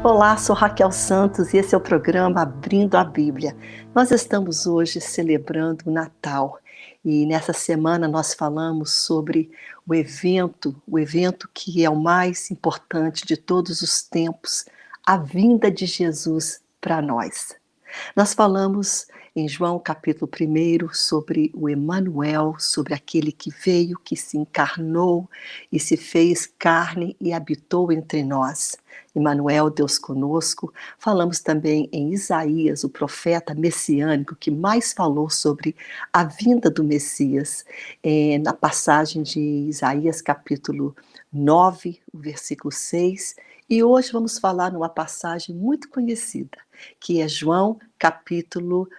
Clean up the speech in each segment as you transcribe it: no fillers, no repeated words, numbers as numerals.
Olá, sou Raquel Santos e esse é o programa Abrindo a Bíblia. Nós estamos hoje celebrando o Natal e nessa semana nós falamos sobre o evento que é o mais importante de todos os tempos, a vinda de Jesus para nós. Nós falamos em João capítulo 1 sobre o Emanuel, sobre aquele que veio, que se encarnou e se fez carne e habitou entre nós. Emanuel, Deus conosco. Falamos também em Isaías, o profeta messiânico que mais falou sobre a vinda do Messias, na passagem de Isaías capítulo 9, o versículo 6. E hoje vamos falar numa passagem muito conhecida, que é João capítulo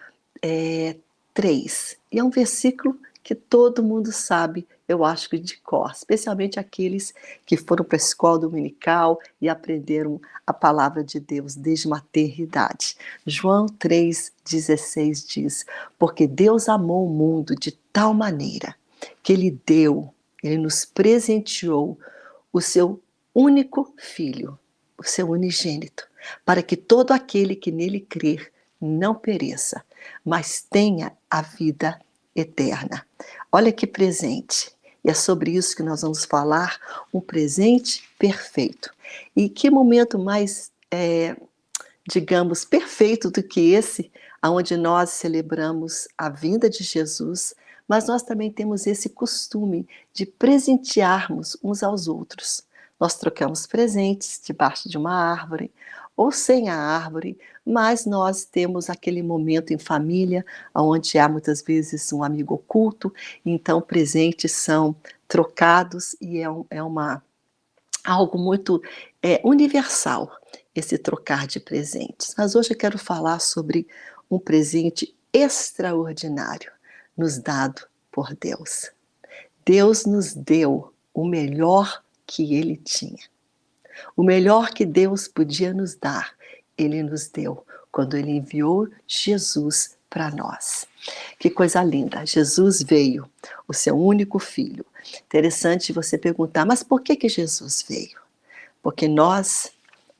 3. E é um versículo que todo mundo sabe, eu acho que de cor, especialmente aqueles que foram para a escola dominical e aprenderam a palavra de Deus desde uma tenra idade. João 3,16 diz: porque Deus amou o mundo de tal maneira que Ele nos presenteou o seu único filho, o seu unigênito, para que todo aquele que nele crer não pereça, mas tenha a vida eterna. Olha que presente. E é sobre isso que nós vamos falar, um presente perfeito. E que momento mais, digamos, perfeito do que esse, onde nós celebramos a vinda de Jesus, mas nós também temos esse costume de presentearmos uns aos outros. Nós trocamos presentes debaixo de uma árvore ou sem a árvore, mas nós temos aquele momento em família, onde há muitas vezes um amigo oculto, então presentes são trocados e algo muito universal, esse trocar de presentes. Mas hoje eu quero falar sobre um presente extraordinário nos dado por Deus. Deus nos deu o melhor que Ele tinha. O melhor que Deus podia nos dar, Ele nos deu quando Ele enviou Jesus para nós. Que coisa linda! Jesus veio, o seu único filho. Interessante você perguntar, mas por que Jesus veio? Porque nós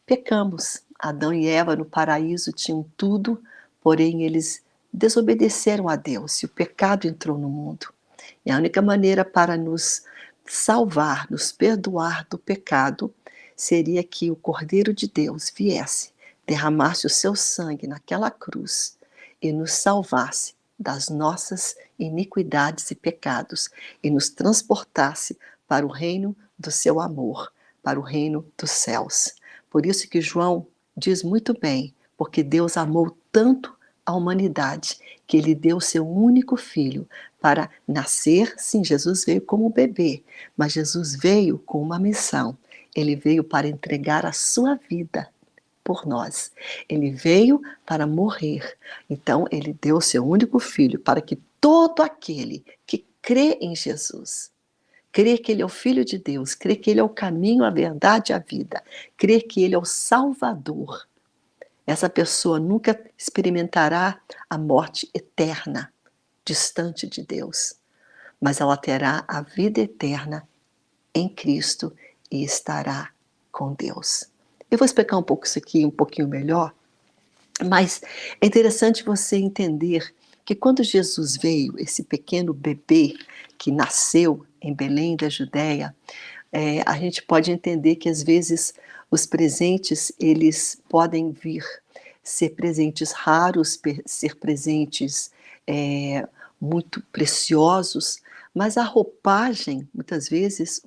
pecamos. Adão e Eva no paraíso tinham tudo, porém eles desobedeceram a Deus e o pecado entrou no mundo. E a única maneira para nos salvar, nos perdoar do pecado, seria que o Cordeiro de Deus viesse, derramasse o seu sangue naquela cruz e nos salvasse das nossas iniquidades e pecados e nos transportasse para o reino do seu amor, para o reino dos céus. Por isso que João diz muito bem, porque Deus amou tanto a humanidade, que Ele deu seu único filho para nascer. Sim, Jesus veio como um bebê, mas Jesus veio com uma missão. Ele veio para entregar a sua vida por nós. Ele veio para morrer. Então, Ele deu seu único filho para que todo aquele que crê em Jesus, crê que Ele é o Filho de Deus, crê que Ele é o caminho, a verdade e a vida, crê que Ele é o Salvador, essa pessoa nunca experimentará a morte eterna, distante de Deus, mas ela terá a vida eterna em Cristo e estará com Deus. Eu vou explicar um pouco isso aqui um pouquinho melhor, mas é interessante você entender que quando Jesus veio, esse pequeno bebê que nasceu em Belém da Judéia, a gente pode entender que às vezes os presentes, eles podem vir ser presentes raros, ser presentes muito preciosos, mas a roupagem, muitas vezes,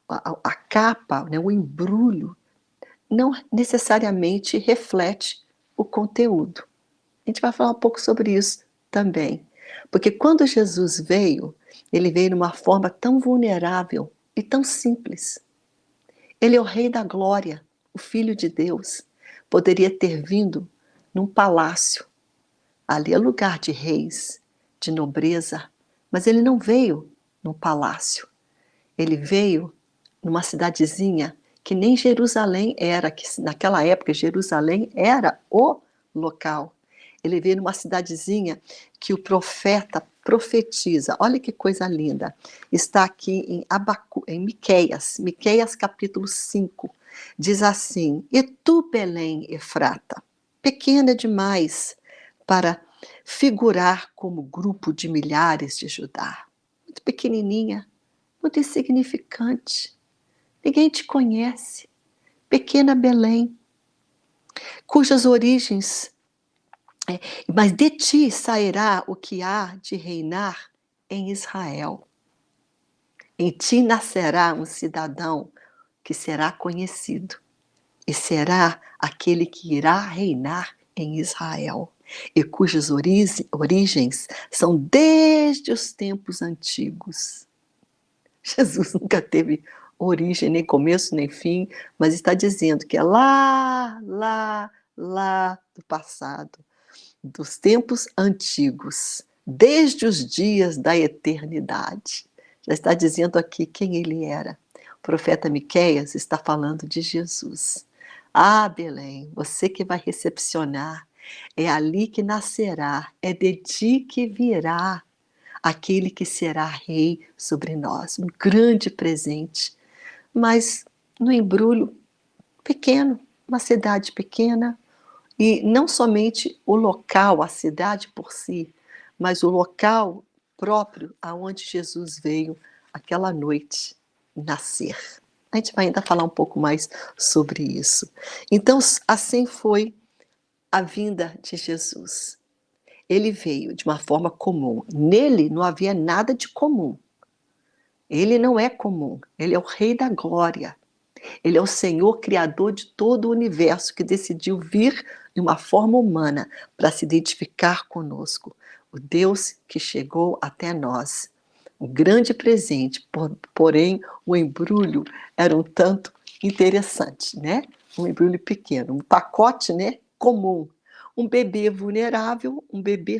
a capa, né, o embrulho, não necessariamente reflete o conteúdo. A gente vai falar um pouco sobre isso também. Porque quando Jesus veio, Ele veio numa forma tão vulnerável e tão simples. Ele é o Rei da Glória, o Filho de Deus. Poderia ter vindo num palácio. Ali é lugar de reis, de nobreza. Mas Ele não veio num palácio. Ele veio numa cidadezinha que nem Jerusalém era, que naquela época Jerusalém era o local. Ele veio numa cidadezinha que o profeta profetiza. Olha que coisa linda. Está aqui em Miqueias capítulo 5. diz assim: E tu, Belém Efrata, pequena demais para figurar como grupo de milhares de Judá. Muito pequenininha, muito insignificante. Ninguém te conhece. Pequena Belém, cujas origens, mas de ti sairá o que há de reinar em Israel. Em ti nascerá um cidadão que será conhecido e será aquele que irá reinar em Israel, e cujas origens são desde os tempos antigos. Jesus nunca teve origem, nem começo, nem fim, mas está dizendo que é lá do passado, dos tempos antigos, desde os dias da eternidade. Já está dizendo aqui quem ele era. O profeta Miqueias está falando de Jesus. Ah, Belém, você que vai recepcionar, é ali que nascerá, é de ti que virá aquele que será rei sobre nós. Um grande presente, mas no embrulho pequeno, uma cidade pequena, e não somente o local, a cidade por si, mas o local próprio aonde Jesus veio aquela noite nascer. A gente vai ainda falar um pouco mais sobre isso. Então, assim foi a vinda de Jesus. Ele veio de uma forma comum. Nele não havia nada de comum. Ele não é comum. Ele é o Rei da Glória. Ele é o Senhor Criador de todo o universo que decidiu vir de uma forma humana para se identificar conosco. O Deus que chegou até nós. Um grande presente, porém o embrulho era um tanto interessante, né? Um embrulho pequeno, um pacote, né, comum. Um bebê vulnerável, um bebê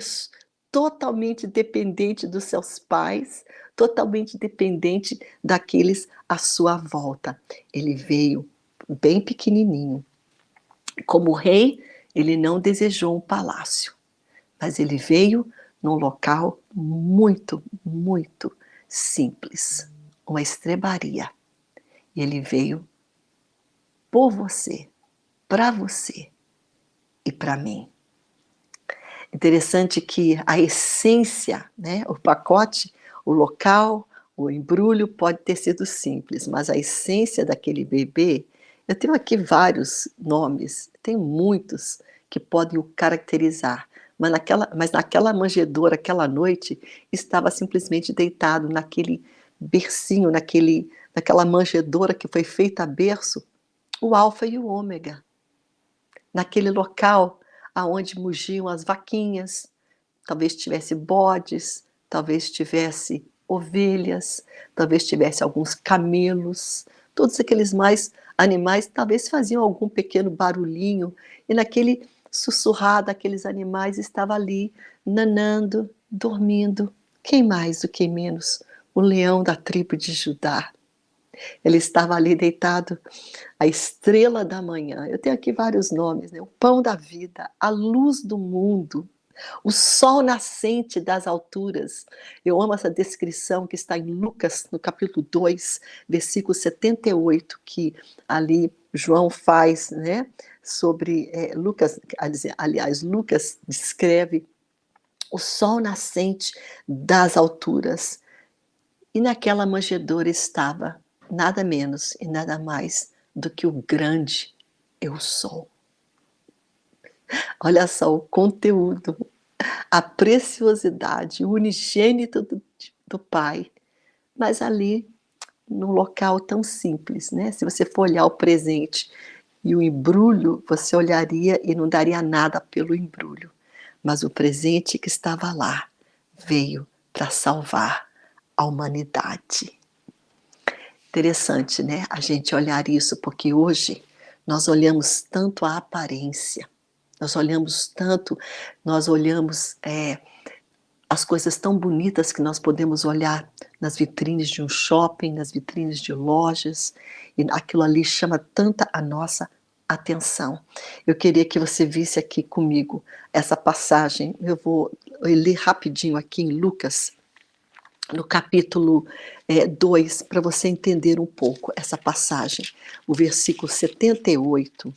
totalmente dependente dos seus pais, totalmente dependente daqueles à sua volta. Ele veio bem pequenininho. Como rei, ele não desejou um palácio, mas ele veio num local muito simples, uma estrebaria. E ele veio por você, para você e para mim. Interessante que a essência, né, o pacote, o local, o embrulho pode ter sido simples, mas a essência daquele bebê, eu tenho aqui vários nomes, tem muitos que podem o caracterizar, mas naquela manjedoura, aquela noite, estava simplesmente deitado naquele bercinho, naquela manjedoura que foi feita a berço, o alfa e o ômega, naquele local aonde mugiam as vaquinhas, talvez tivesse bodes, talvez tivesse ovelhas, talvez tivesse alguns camelos, todos aqueles mais animais talvez faziam algum pequeno barulhinho, e naquele sussurrar daqueles animais estava ali, nanando, dormindo, quem mais do que menos? O leão da tribo de Judá. Ele estava ali deitado, a estrela da manhã. Eu tenho aqui vários nomes, né? O pão da vida, a luz do mundo, o sol nascente das alturas. Eu amo essa descrição que está em Lucas, no capítulo 2, versículo 78, que ali João faz, né? Sobre Lucas, aliás, Lucas descreve o sol nascente das alturas. E naquela manjedoura estava nada menos e nada mais do que o grande eu sou. Olha só o conteúdo, a preciosidade, o unigênito do Pai, mas ali num local tão simples, né? Se você for olhar o presente e o embrulho, você olharia e não daria nada pelo embrulho, mas o presente que estava lá veio para salvar a humanidade. Interessante, né? A gente olhar isso, porque hoje nós olhamos tanto a aparência, nós olhamos as coisas tão bonitas que nós podemos olhar nas vitrines de um shopping, nas vitrines de lojas, e aquilo ali chama tanta a nossa atenção. Eu queria que você visse aqui comigo essa passagem, eu vou ler rapidinho aqui em Lucas, no capítulo 2, para você entender um pouco essa passagem. O versículo 78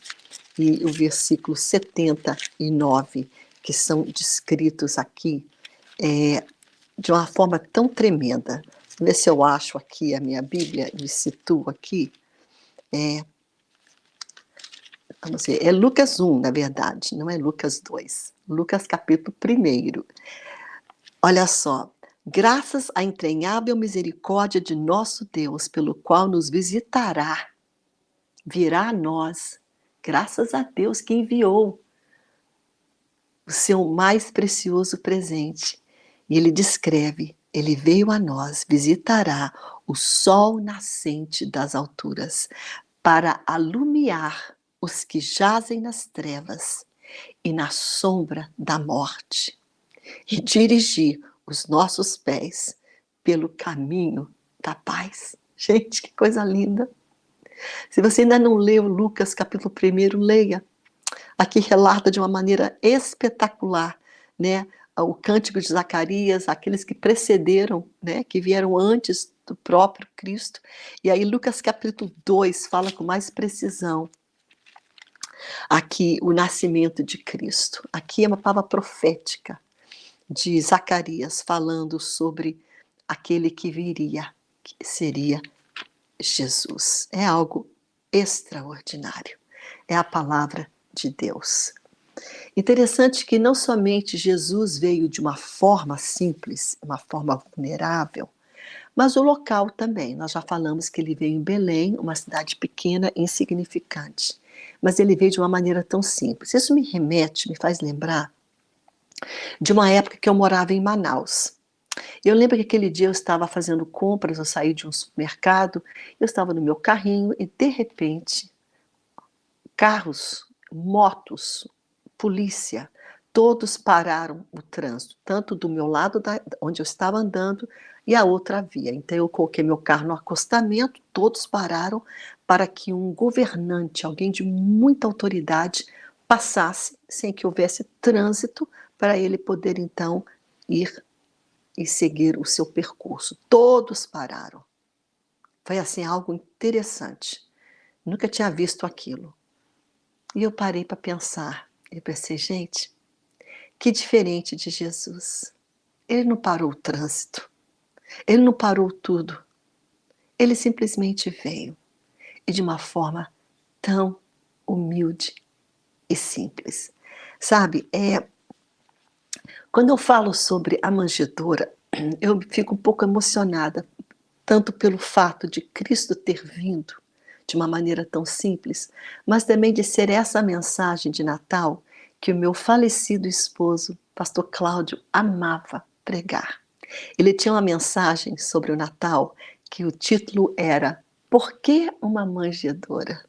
e o versículo 79, que são descritos aqui de uma forma tão tremenda. Vamos ver se eu acho aqui a minha Bíblia e situo aqui. Vamos ver, é Lucas 1, na verdade, não é Lucas 2. Lucas capítulo 1. Olha só. Graças à entranhável misericórdia de nosso Deus, pelo qual nos visitará, virá a nós, graças a Deus que enviou o seu mais precioso presente. E ele descreve, ele veio a nós, visitará o sol nascente das alturas, para alumiar os que jazem nas trevas e na sombra da morte, e dirigir os nossos pés pelo caminho da paz. Gente, que coisa linda! Se você ainda não leu Lucas capítulo 1, leia. Aqui relata de uma maneira espetacular, né, o cântico de Zacarias, aqueles que precederam, né, que vieram antes do próprio Cristo. E aí Lucas capítulo 2 fala com mais precisão aqui o nascimento de Cristo. Aqui é uma palavra profética de Zacarias falando sobre aquele que viria, que seria Jesus. É algo extraordinário. É a palavra de Deus. Interessante que não somente Jesus veio de uma forma simples, uma forma vulnerável, mas o local também. Nós já falamos que ele veio em Belém, uma cidade pequena, insignificante. Mas ele veio de uma maneira tão simples. Isso me faz lembrar de uma época que eu morava em Manaus. Eu lembro que aquele dia eu estava fazendo compras, eu saí de um supermercado, eu estava no meu carrinho e, de repente, carros, motos, polícia, todos pararam o trânsito, tanto do meu lado, onde eu estava andando, e a outra via. Então eu coloquei meu carro no acostamento, todos pararam para que um governante, alguém de muita autoridade, passasse sem que houvesse trânsito, para ele poder então ir e seguir o seu percurso. Todos pararam. Foi assim algo interessante. Nunca tinha visto aquilo. E eu parei para pensar. Eu pensei, gente, que diferente de Jesus. Ele não parou o trânsito. Ele não parou tudo. Ele simplesmente veio. E de uma forma tão humilde e simples. Sabe, quando eu falo sobre a manjedoura, eu fico um pouco emocionada, tanto pelo fato de Cristo ter vindo de uma maneira tão simples, mas também de ser essa mensagem de Natal que o meu falecido esposo, pastor Cláudio, amava pregar. Ele tinha uma mensagem sobre o Natal que o título era Por que uma manjedoura?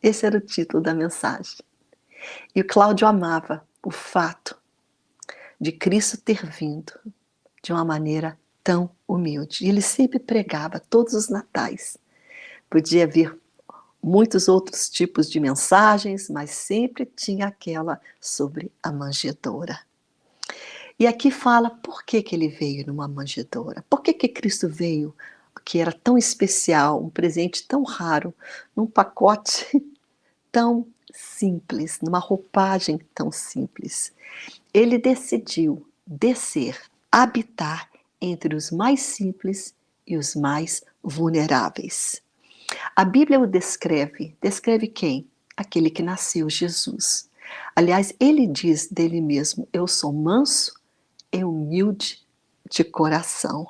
Esse era o título da mensagem. E o Cláudio amava o fato de Cristo ter vindo de uma maneira tão humilde. E ele sempre pregava todos os natais. Podia vir muitos outros tipos de mensagens, mas sempre tinha aquela sobre a manjedoura. E aqui fala por que ele veio numa manjedoura. Por que Cristo veio, que era tão especial, um presente tão raro, num pacote tão simples, numa roupagem tão simples. Ele decidiu descer, habitar entre os mais simples e os mais vulneráveis. A Bíblia o descreve. Descreve quem? Aquele que nasceu, Jesus. Aliás, ele diz dele mesmo, eu sou manso e humilde de coração.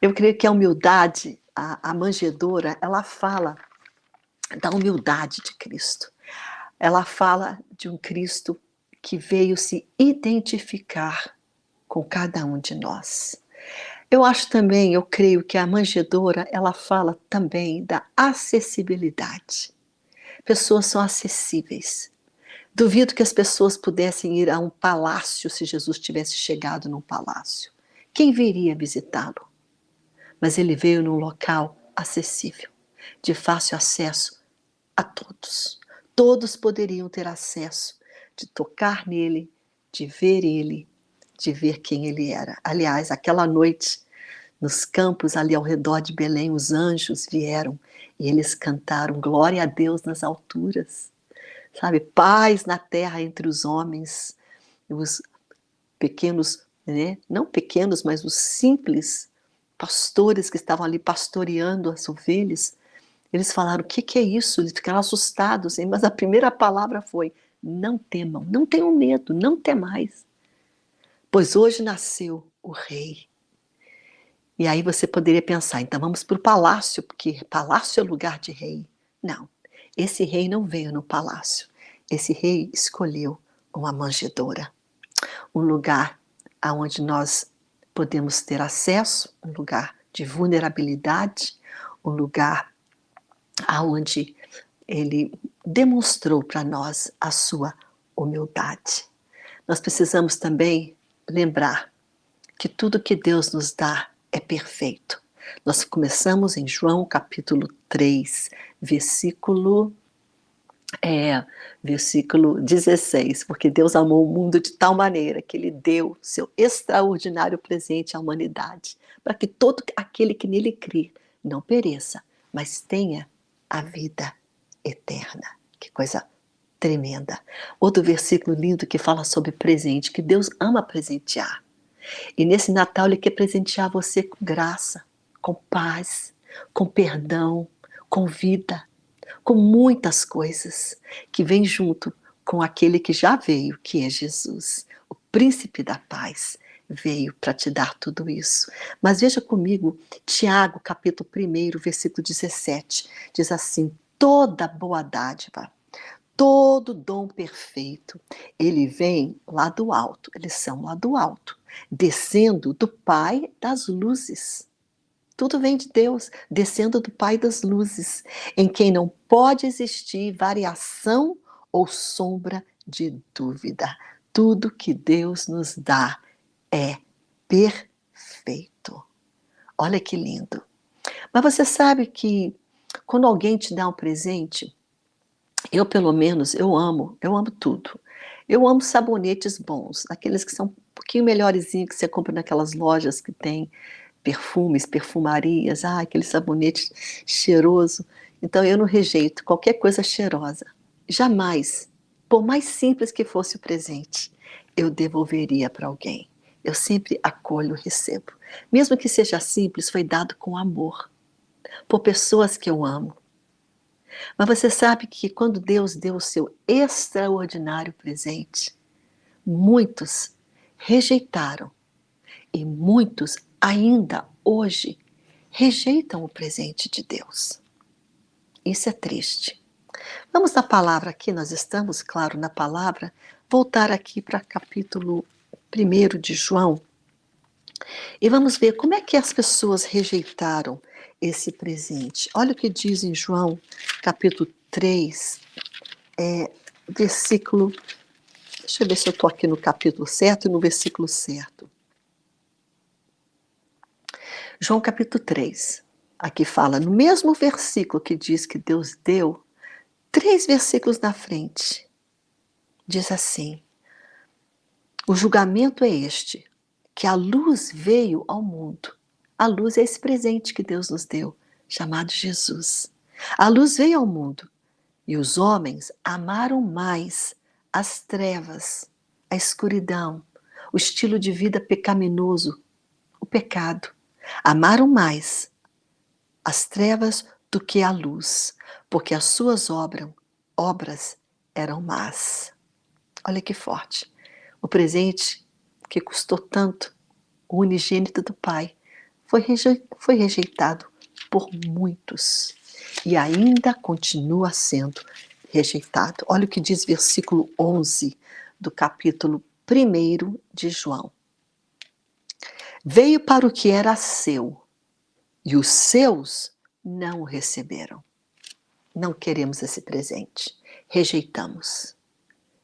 Eu creio que a humildade, a manjedoura, ela fala da humildade de Cristo. Ela fala de um Cristo que veio se identificar com cada um de nós. Eu acho também, eu creio que a manjedoura, ela fala também da acessibilidade. Pessoas são acessíveis. Duvido que as pessoas pudessem ir a um palácio se Jesus tivesse chegado num palácio. Quem viria visitá-lo? Mas ele veio num local acessível, de fácil acesso a todos. Todos poderiam ter acesso de tocar nele, de ver ele, de ver quem ele era. Aliás, aquela noite, Nos campos ali ao redor de Belém, os anjos vieram e eles cantaram glória a Deus nas alturas. Sabe, paz na terra entre os homens. Os pequenos, né? Não pequenos, mas os simples pastores que estavam ali pastoreando as ovelhas, eles falaram: o que, que é isso? Eles ficaram assustados, hein? Mas a primeira palavra foi: não temam, não tenham medo, não temais, pois hoje nasceu o rei. E aí você poderia pensar: então vamos para o palácio, porque palácio é lugar de rei. Não, esse rei não veio no palácio, esse rei escolheu uma manjedoura, um lugar aonde nós podemos ter acesso, um lugar de vulnerabilidade, um lugar aonde ele demonstrou para nós a sua humildade. Nós precisamos também lembrar que tudo que Deus nos dá é perfeito. Nós começamos em João capítulo 3, versículo 16, porque Deus amou o mundo de tal maneira que Ele deu seu extraordinário presente à humanidade, para que todo aquele que nele crê não pereça, mas tenha a vida eterna. Que coisa tremenda. Outro versículo lindo que fala sobre presente, que Deus ama presentear. E nesse Natal Ele quer presentear você com graça, com paz, com perdão, com vida, com muitas coisas que vêm junto com aquele que já veio, que é Jesus, o príncipe da paz, veio para te dar tudo isso. Mas veja comigo, Tiago, capítulo 1, versículo 17, diz assim: toda boa dádiva, todo dom perfeito, ele vem lá do alto, eles são lá do alto, descendo do Pai das luzes. Tudo vem de Deus, descendo do Pai das luzes, em quem não pode existir variação ou sombra de dúvida. Tudo que Deus nos dá é perfeito. Olha que lindo. Mas você sabe que quando alguém te dá um presente, eu pelo menos, eu amo tudo. Eu amo sabonetes bons, aqueles que são um pouquinho melhorzinhos que você compra naquelas lojas que tem perfumes, perfumarias, aquele sabonete cheiroso. Então eu não rejeito qualquer coisa cheirosa. Jamais, por mais simples que fosse o presente, eu devolveria para alguém. Eu sempre acolho, recebo. Mesmo que seja simples, foi dado com amor, por pessoas que eu amo. Mas você sabe que quando Deus deu o seu extraordinário presente, muitos rejeitaram e muitos ainda hoje rejeitam o presente de Deus. Isso é triste. Vamos na palavra aqui, nós estamos, claro, na palavra, voltar aqui para capítulo 1 de João e vamos ver como é que as pessoas rejeitaram esse presente. Olha o que diz em João, capítulo 3, versículo. Deixa eu ver se eu estou aqui no capítulo certo e no versículo certo. João capítulo 3, aqui fala, no mesmo versículo que diz que Deus deu, 3 versículos na frente, diz assim: o julgamento é este, que a luz veio ao mundo. A luz é esse presente que Deus nos deu, chamado Jesus. A luz veio ao mundo e os homens amaram mais as trevas, a escuridão, o estilo de vida pecaminoso, o pecado. Amaram mais as trevas do que a luz, porque as suas obras eram más. Olha que forte. O presente que custou tanto, o unigênito do Pai, foi rejeitado por muitos e ainda continua sendo rejeitado. Olha o que diz versículo 11 do capítulo 1 de João. Veio para o que era seu, e os seus não o receberam. Não queremos esse presente. Rejeitamos.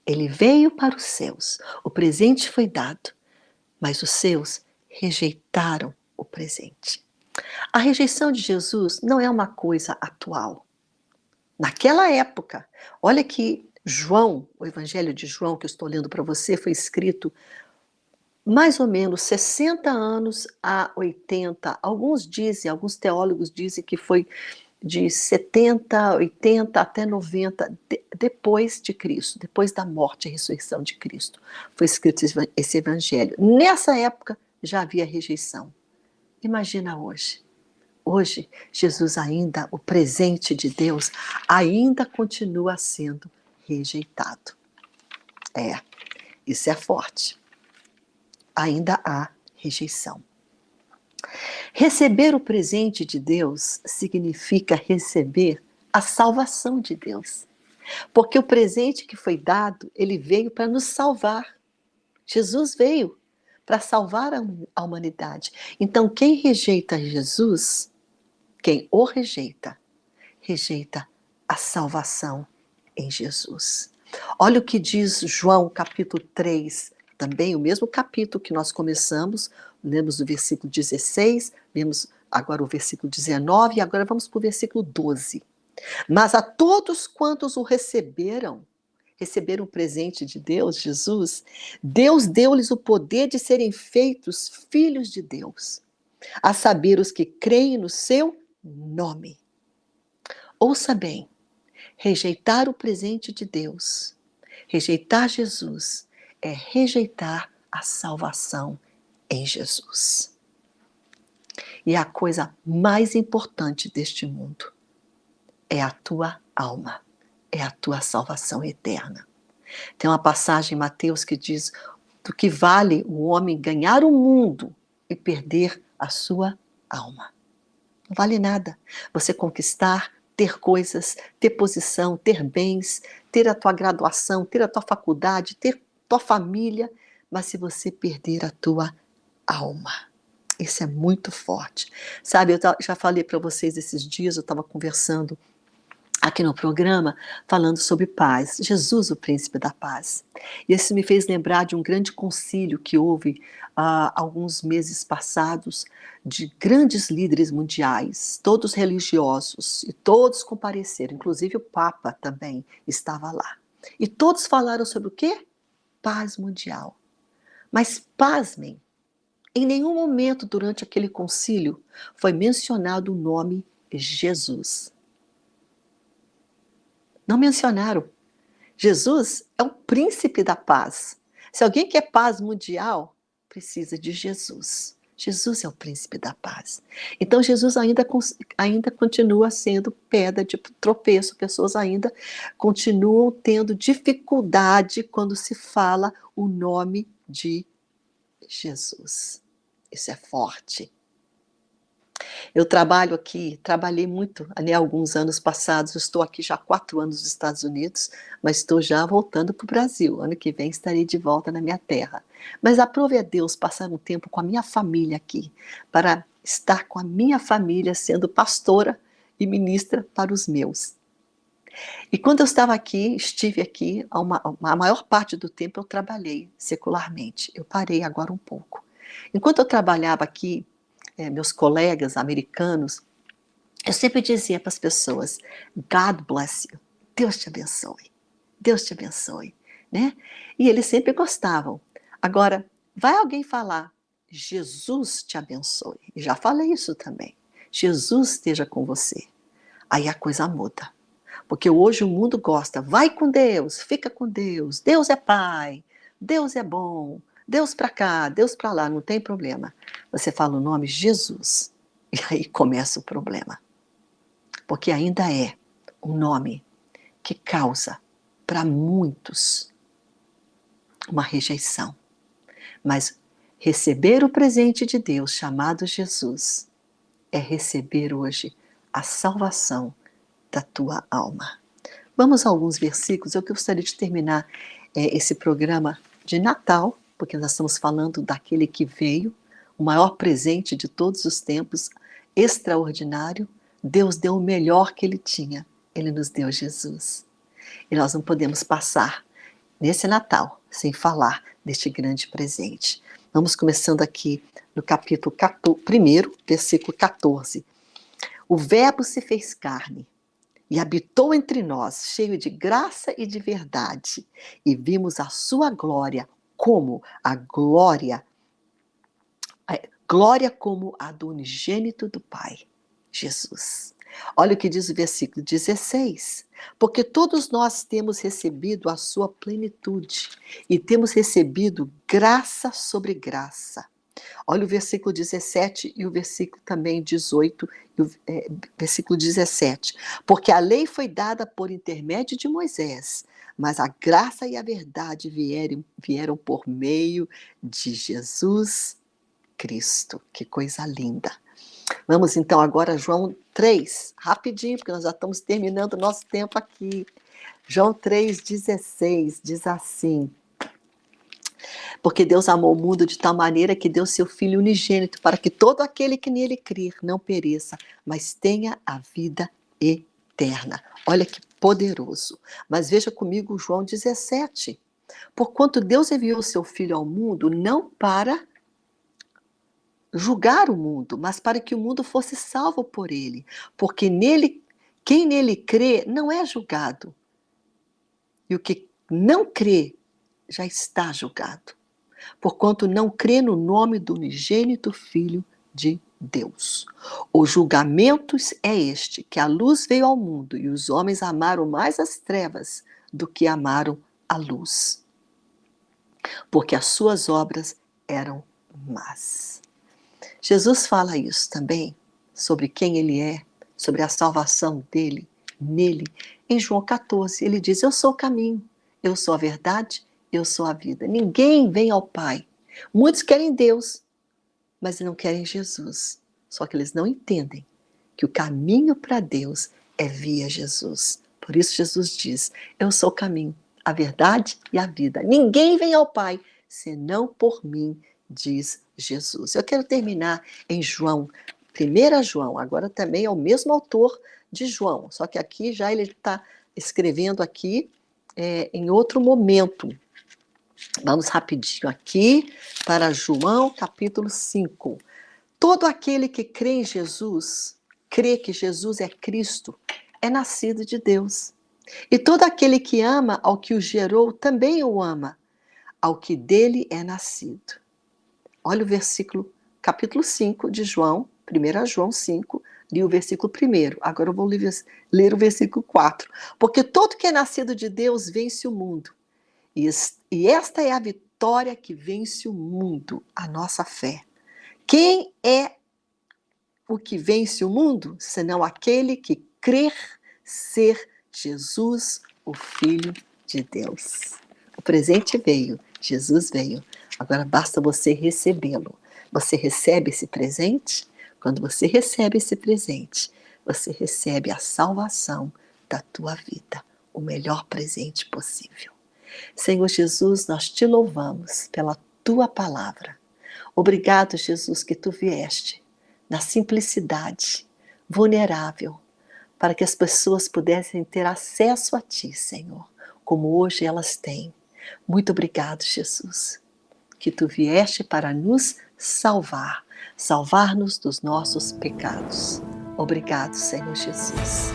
Ele veio para os seus. O presente foi dado, mas os seus rejeitaram o presente. A rejeição de Jesus não é uma coisa atual. Naquela época, olha que João, o Evangelho de João que eu estou lendo para você, foi escrito mais ou menos 60 anos a 80, alguns teólogos dizem que foi de 70, 80 até 90, depois de Cristo, depois da morte e ressurreição de Cristo, foi escrito esse evangelho. Nessa época já havia rejeição. Imagina hoje. Hoje, Jesus ainda, o presente de Deus, ainda continua sendo rejeitado. Isso é forte. Ainda há rejeição. Receber o presente de Deus significa receber a salvação de Deus. Porque o presente que foi dado, ele veio para nos salvar. Jesus veio para salvar a humanidade. Então, quem rejeita Jesus, quem o rejeita, rejeita a salvação em Jesus. Olha o que diz João capítulo 3, também o mesmo capítulo que nós começamos, lemos o versículo 16, vemos agora o versículo 19 e agora vamos para o versículo 12. Mas a todos quantos o receberam o presente de Deus, Jesus, Deus deu-lhes o poder de serem feitos filhos de Deus, a saber, os que creem no seu nome. Ouça bem, rejeitar o presente de Deus, rejeitar Jesus, é rejeitar a salvação em Jesus. E a coisa mais importante deste mundo é a tua alma, é a tua salvação eterna. Tem uma passagem em Mateus que diz do que vale o homem ganhar o mundo e perder a sua alma. Não vale nada você conquistar, ter coisas, ter posição, ter bens, ter a tua graduação, ter a tua faculdade, ter tua família, mas se você perder a tua alma. Isso é muito forte. Sabe, eu já falei para vocês esses dias, eu estava conversando aqui no programa, falando sobre paz. Jesus, o príncipe da paz. E isso me fez lembrar de um grande concílio que houve alguns meses passados, de grandes líderes mundiais, todos religiosos, e todos compareceram, inclusive o Papa também estava lá. E todos falaram sobre o quê? Paz mundial. Mas pasmem, em nenhum momento durante aquele concílio foi mencionado o nome Jesus. Não mencionaram. Jesus é o príncipe da paz. Se alguém quer paz mundial, precisa de Jesus. Jesus é o príncipe da paz. Então Jesus ainda continua sendo pedra de tropeço. Pessoas ainda continuam tendo dificuldade quando se fala o nome de Jesus. Isso é forte. Eu trabalhei muito, né, alguns anos passados, estou aqui já há 4 anos nos Estados Unidos, mas estou já voltando para o Brasil. Ano que vem estarei de volta na minha terra. Mas aprove a Deus passar um tempo com a minha família aqui, para estar com a minha família, sendo pastora e ministra para os meus. E quando eu estive aqui, a maior parte do tempo eu trabalhei secularmente. Eu parei agora um pouco. Enquanto eu trabalhava aqui, meus colegas americanos, eu sempre dizia para as pessoas, God bless you, Deus te abençoe, Deus te abençoe, né? E eles sempre gostavam. Agora, vai alguém falar, Jesus te abençoe, e já falei isso também, Jesus esteja com você, aí a coisa muda, porque hoje o mundo gosta, vai com Deus, fica com Deus, Deus é Pai, Deus é bom, Deus para cá, Deus para lá, não tem problema. Você fala o nome Jesus, e aí começa o problema. Porque ainda é um nome que causa para muitos uma rejeição. Mas receber o presente de Deus chamado Jesus é receber hoje a salvação da tua alma. Vamos a alguns versículos. Eu gostaria de terminar esse programa de Natal, porque nós estamos falando daquele que veio, o maior presente de todos os tempos, extraordinário. Deus deu o melhor que Ele tinha. Ele nos deu Jesus. E nós não podemos passar nesse Natal sem falar deste grande presente. Vamos começando aqui no capítulo 1, versículo 14. O Verbo se fez carne e habitou entre nós, cheio de graça e de verdade, e vimos a sua glória como a glória glória como a do unigênito do Pai, Jesus. Olha o que diz o versículo 16. Porque todos nós temos recebido a sua plenitude e temos recebido graça sobre graça. Olha o versículo 17 e o versículo também 18, versículo 17. Porque a lei foi dada por intermédio de Moisés, mas a graça e a verdade vieram por meio de Jesus Cristo. Que coisa linda. Vamos então agora a João 3, rapidinho, porque nós já estamos terminando o nosso tempo aqui. João 3,16 diz assim: porque Deus amou o mundo de tal maneira que deu seu Filho unigênito, para que todo aquele que nele crer não pereça, mas tenha a vida eterna. Olha que poderoso. Mas veja comigo João 17. Porquanto Deus enviou o seu Filho ao mundo, não para julgar o mundo, mas para que o mundo fosse salvo por ele. Porque quem nele crê não é julgado. E o que não crê já está julgado, porquanto não crê no nome do unigênito Filho de Deus. O julgamento é este, que a luz veio ao mundo, e os homens amaram mais as trevas do que amaram a luz, porque as suas obras eram más. Jesus fala isso também, sobre quem ele é, sobre a salvação dele, nele. Em João 14, ele diz: eu sou o caminho, eu sou a verdade, eu sou a vida. Ninguém vem ao Pai. Muitos querem Deus, mas não querem Jesus. Só que eles não entendem que o caminho para Deus é via Jesus. Por isso Jesus diz: eu sou o caminho, a verdade e a vida. Ninguém vem ao Pai senão por mim, diz Jesus. Eu quero terminar em João, 1 João, agora também é o mesmo autor de João, só que aqui já ele está escrevendo aqui em outro momento. Vamos rapidinho aqui para João capítulo 5. Todo aquele que crê em Jesus, crê que Jesus é Cristo, é nascido de Deus. E todo aquele que ama ao que o gerou, também o ama, ao que dele é nascido. Olha o versículo, capítulo 5 de João, 1 João 5, li o versículo 1. Agora eu vou ler o versículo 4. Porque todo que é nascido de Deus vence o mundo. E esta é a vitória que vence o mundo, a nossa fé. Quem é o que vence o mundo, senão aquele que crer ser Jesus, o Filho de Deus? O presente veio, Jesus veio. Agora basta você recebê-lo. Você recebe esse presente? Quando você recebe esse presente, você recebe a salvação da tua vida, o melhor presente possível. Senhor Jesus, nós te louvamos pela tua palavra. Obrigado, Jesus, que tu vieste na simplicidade, vulnerável, para que as pessoas pudessem ter acesso a ti, Senhor, como hoje elas têm. Muito obrigado, Jesus, que tu vieste para nos salvar, salvar-nos dos nossos pecados. Obrigado, Senhor Jesus.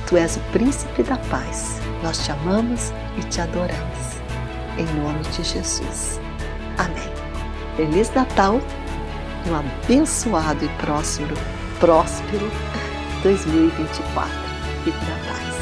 Tu és o príncipe da paz. Nós te amamos e te adoramos. Em nome de Jesus. Amém. Feliz Natal e um abençoado e próspero 2024. Fique na paz.